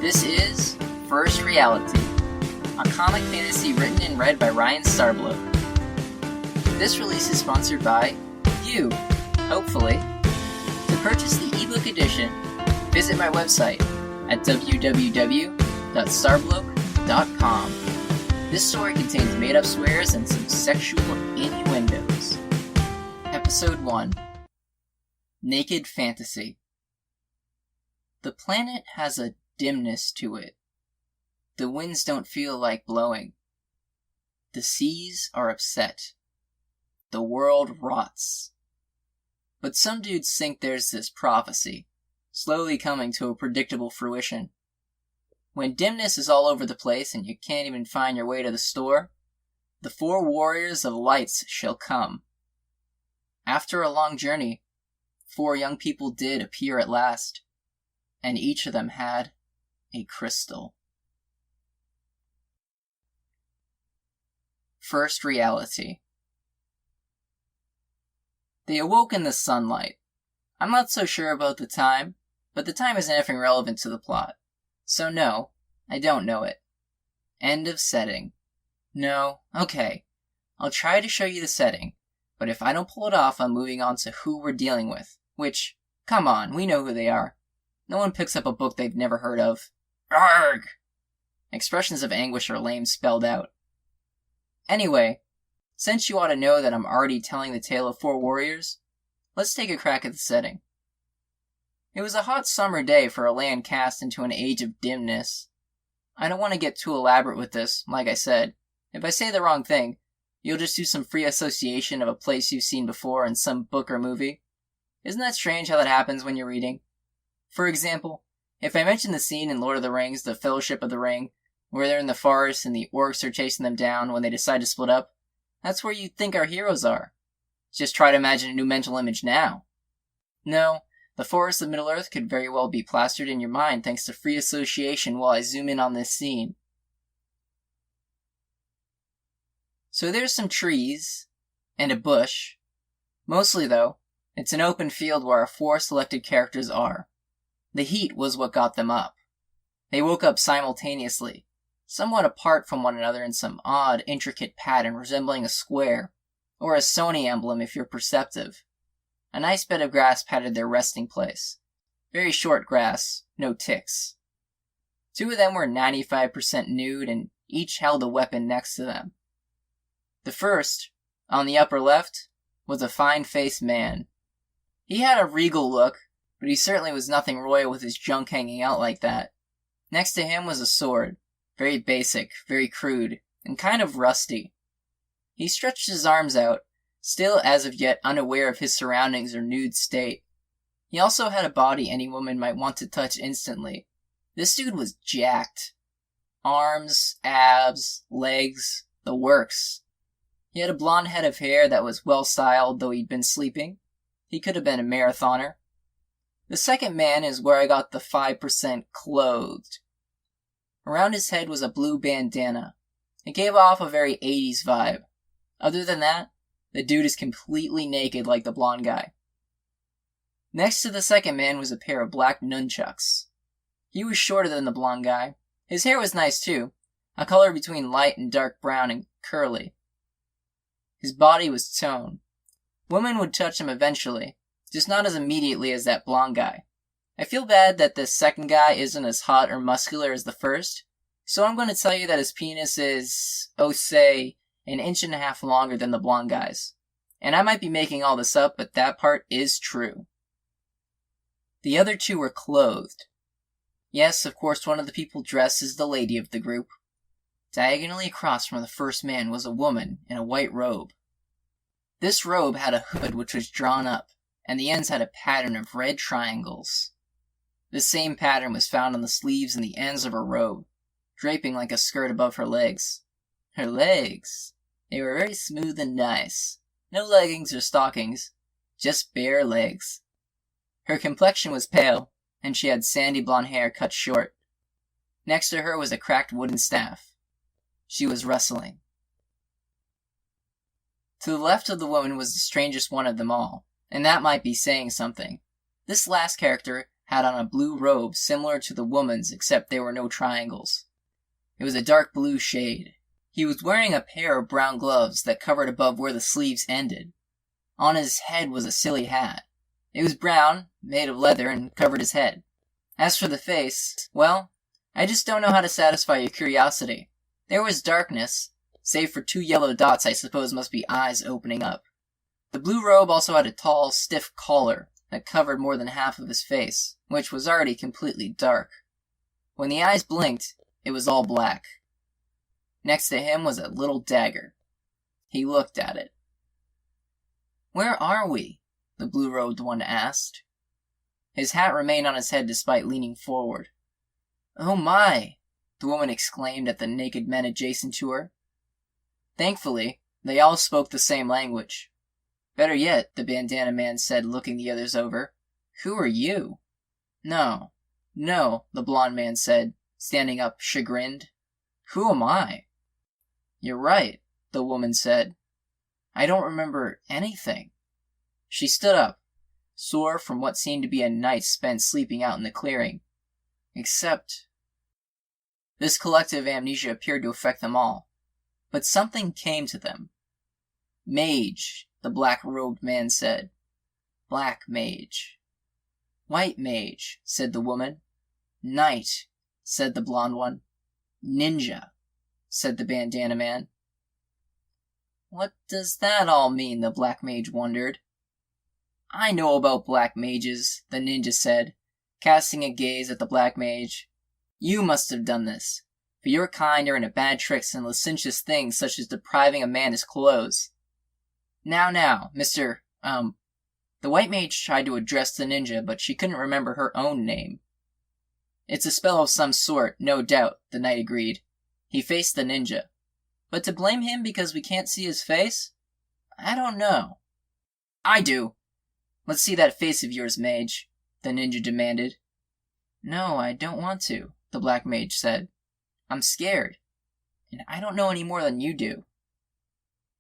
This is First Reality, a comic fantasy written and read by Ryan Starbloat. This release is sponsored by you, hopefully. To purchase the ebook edition, visit my website at www.starbloat.com. This story contains made-up swears and some sexual innuendos. Episode 1. Naked Fantasy. The planet has a dimness to it. The winds don't feel like blowing. The seas are upset. The world rots. But some dudes think there's this prophecy, slowly coming to a predictable fruition. When dimness is all over the place and you can't even find your way to the store, the 4 warriors of lights shall come. After a long journey, 4 young people did appear at last, and each of them had a crystal. First Reality. They awoke in the sunlight. I'm not so sure about the time, but the time isn't effing relevant to the plot. So no, I don't know it. End of setting. No, okay. I'll try to show you the setting, but if I don't pull it off, I'm moving on to who we're dealing with. Which, come on, we know who they are. No one picks up a book they've never heard of. Arrgh! Expressions of anguish are lame spelled out. Anyway, since you ought to know that I'm already telling the tale of 4 warriors, let's take a crack at the setting. It was a hot summer day for a land cast into an age of dimness. I don't want to get too elaborate with this, like I said. If I say the wrong thing, you'll just do some free association of a place you've seen before in some book or movie. Isn't that strange how that happens when you're reading? For example, if I mention the scene in Lord of the Rings, The Fellowship of the Ring, where they're in the forest and the orcs are chasing them down when they decide to split up, that's where you think our heroes are. Just try to imagine a new mental image now. No, the forests of Middle-earth could very well be plastered in your mind thanks to free association while I zoom in on this scene. So there's some trees, and a bush. Mostly, though, it's an open field where our 4 selected characters are. The heat was what got them up. They woke up simultaneously, somewhat apart from one another in some odd, intricate pattern resembling a square, or a Sony emblem if you're perceptive. A nice bed of grass padded their resting place. Very short grass, no ticks. 2 of them were 95% nude and each held a weapon next to them. The first, on the upper left, was a fine-faced man. He had a regal look, but he certainly was nothing royal with his junk hanging out like that. Next to him was a sword, very basic, very crude, and kind of rusty. He stretched his arms out, still as of yet unaware of his surroundings or nude state. He also had a body any woman might want to touch instantly. This dude was jacked. Arms, abs, legs, the works. He had a blonde head of hair that was well styled, though he'd been sleeping. He could have been a marathoner. The second man is where I got the 5% clothed. Around his head was a blue bandana. It gave off a very 80s vibe. Other than that, the dude is completely naked like the blonde guy. Next to the second man was a pair of black nunchucks. He was shorter than the blonde guy. His hair was nice too, a color between light and dark brown and curly. His body was toned. Women would touch him eventually, just not as immediately as that blonde guy. I feel bad that this second guy isn't as hot or muscular as the first, so I'm going to tell you that his penis is, say, 1.5 inches longer than the blonde guy's. And I might be making all this up, but that part is true. The other 2 were clothed. Yes, of course, one of the people dressed as the lady of the group. Diagonally across from the first man was a woman in a white robe. This robe had a hood which was drawn up, and the ends had a pattern of red triangles. This same pattern was found on the sleeves and the ends of her robe, draping like a skirt above her legs. Her legs! They were very smooth and nice. No leggings or stockings, just bare legs. Her complexion was pale, and she had sandy blonde hair cut short. Next to her was a cracked wooden staff. She was rustling. To the left of the woman was the strangest one of them all, and that might be saying something. This last character had on a blue robe similar to the woman's except there were no triangles. It was a dark blue shade. He was wearing a pair of brown gloves that covered above where the sleeves ended. On his head was a silly hat. It was brown, made of leather, and covered his head. As for the face, well, I just don't know how to satisfy your curiosity. There was darkness, save for 2 yellow dots I suppose must be eyes opening up. The blue robe also had a tall, stiff collar that covered more than half of his face, which was already completely dark. When the eyes blinked, it was all black. Next to him was a little dagger. He looked at it. "Where are we?" the blue-robed one asked. His hat remained on his head despite leaning forward. "Oh my!" the woman exclaimed at the naked men adjacent to her. Thankfully, they all spoke the same language. "Better yet," the bandana man said, looking the others over. "Who are you?" No, the blonde man said, standing up, chagrined. "Who am I?" "You're right," the woman said. "I don't remember anything." She stood up, sore from what seemed to be a night spent sleeping out in the clearing. Except... This collective amnesia appeared to affect them all. But something came to them. "Mage," the black-robed man said. "Black mage." "White mage," said the woman. "Knight," said the blonde one. "Ninja," said the bandana man. "What does that all mean?" the black mage wondered. "I know about black mages," the ninja said, casting a gaze at the black mage. "You must have done this, for your kind are into bad tricks and licentious things such as depriving a man his clothes. Now, Mr. The white mage tried to address the ninja, but she couldn't remember her own name. "It's a spell of some sort, no doubt," the knight agreed. He faced the ninja. But to blame him because we can't see his face? I don't know. "I do. Let's see that face of yours, mage," the ninja demanded. "No, I don't want to," the black mage said. "I'm scared, and I don't know any more than you do."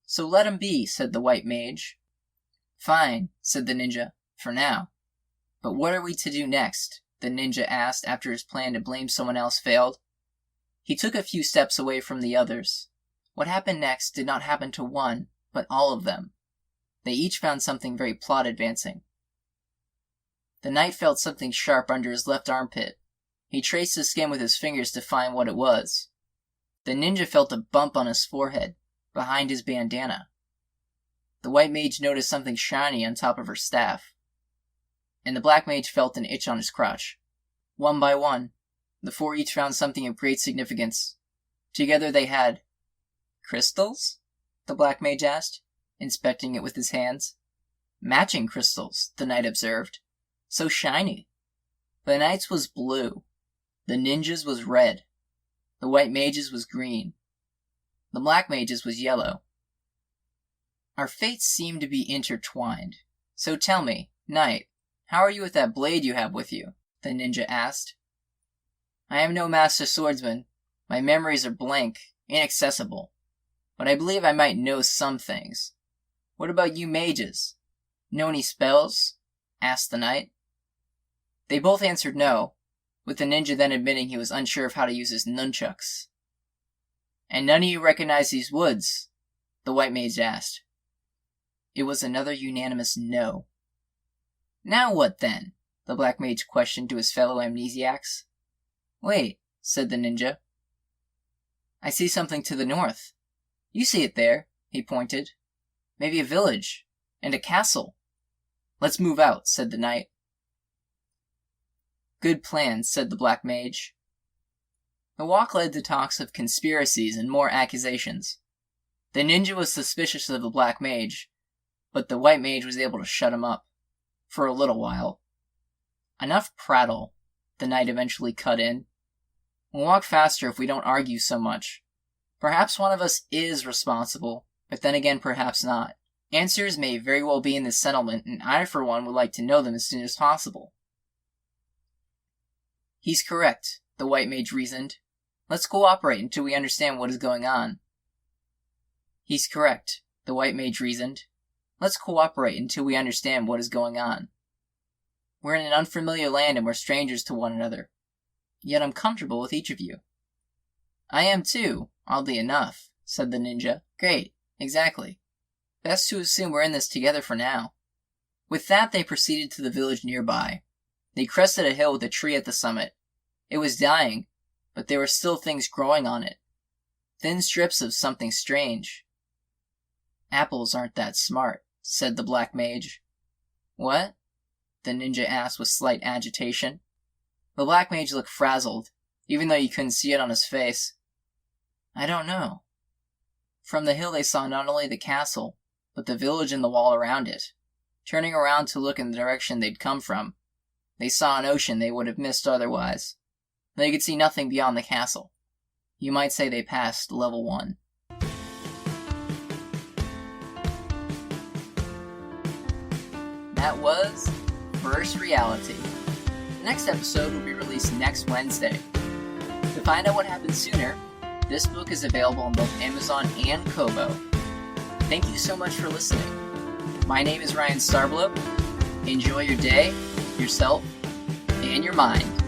"So let him be," said the white mage. "Fine," said the ninja, "for now. But what are we to do next?" the ninja asked after his plan to blame someone else failed. He took a few steps away from the others. What happened next did not happen to one, but all of them. They each found something very plot advancing. The knight felt something sharp under his left armpit. He traced the skin with his fingers to find what it was. The ninja felt a bump on his forehead, behind his bandana. The white mage noticed something shiny on top of her staff. And the black mage felt an itch on his crotch. One by one, the 4 each found something of great significance. Together they had... "Crystals?" the black mage asked, inspecting it with his hands. "Matching crystals," the knight observed. "So shiny." The knight's was blue. The ninja's was red. The white mage's was green. The black mage's was yellow. "Our fates seem to be intertwined. So tell me, knight, how are you with that blade you have with you?" the ninja asked. "I am no master swordsman. My memories are blank, inaccessible. But I believe I might know some things. What about you mages? Know any spells?" asked the knight. They both answered no, with the ninja then admitting he was unsure of how to use his nunchucks. "And none of you recognize these woods?" the white mage asked. It was another unanimous no. "Now what then?" the black mage questioned to his fellow amnesiacs. "Wait," said the ninja. "I see something to the north. You see it there," he pointed. "Maybe a village, and a castle." "Let's move out," said the knight. "Good plan," said the black mage. The walk led to talks of conspiracies and more accusations. The ninja was suspicious of the black mage, but the white mage was able to shut him up. For a little while. "Enough prattle," the knight eventually cut in. "We'll walk faster if we don't argue so much. Perhaps one of us is responsible, but then again perhaps not. Answers may very well be in this settlement, and I for one would like to know them as soon as possible." "He's correct," the white mage reasoned. "Let's cooperate until we understand what is going on." "He's correct," the white mage reasoned. "Let's cooperate until we understand what is going on." We're in an unfamiliar land and we're strangers to one another. Yet I'm comfortable with each of you." "I am too, oddly enough," said the ninja. "Great, exactly. Best to assume we're in this together for now." With that, they proceeded to the village nearby. They crested a hill with a tree at the summit. It was dying, but there were still things growing on it. Thin strips of something strange. "Apples aren't that smart," said the black mage. "What?" the ninja asked with slight agitation. The black mage looked frazzled, even though you couldn't see it on his face. "I don't know." From the hill they saw not only the castle, but the village and the wall around it. Turning around to look in the direction they'd come from, they saw an ocean they would have missed otherwise. They could see nothing beyond the castle. You might say they passed level 1. That was First Reality. The next episode will be released next Wednesday. To find out what happens sooner, this book is available on both Amazon and Kobo. Thank you so much for listening. My name is Ryan Starblow. Enjoy your day, yourself, and your mind.